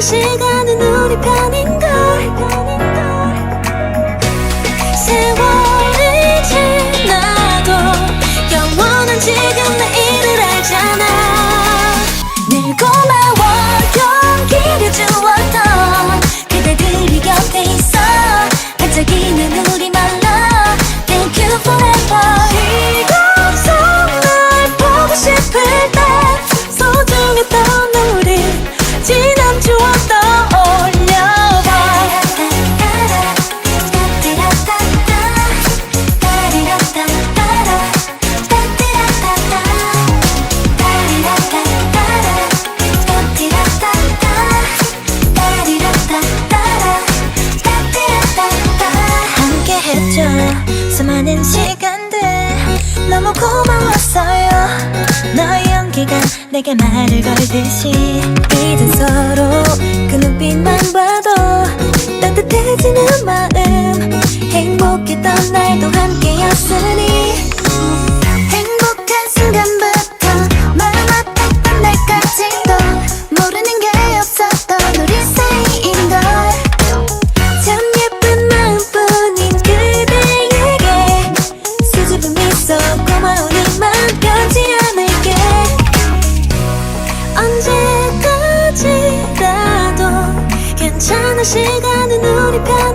시간은 우리 편인걸. 세월이 지나도 영원한 지금 내일을 알잖아. 늘 고마워 용기를 주었던 그대들이 곁에 있어. 반짝이는 우리 말라 Thank you forever. 지금서 날 보고 싶을 때 소중했던 우리 지난 추억 떠올려봐. 함께 했죠 수많은 시간들. 너무 고마웠어요. 너의 연기가 내게 말을 걸듯이. 이젠 서로 그 눈빛만 봐도 따뜻해지는 마음. 행복했던 날도 함께였으니. 행복한 순간부터 마음 아팠던 날까지도 모르는 게 없었던 우리 사이인걸. 참 예쁜 마음뿐인 그대에게 수줍은 미소 고마운 이만 변치 않을게. 언제까지라도 괜찮아 시간은 우리 편.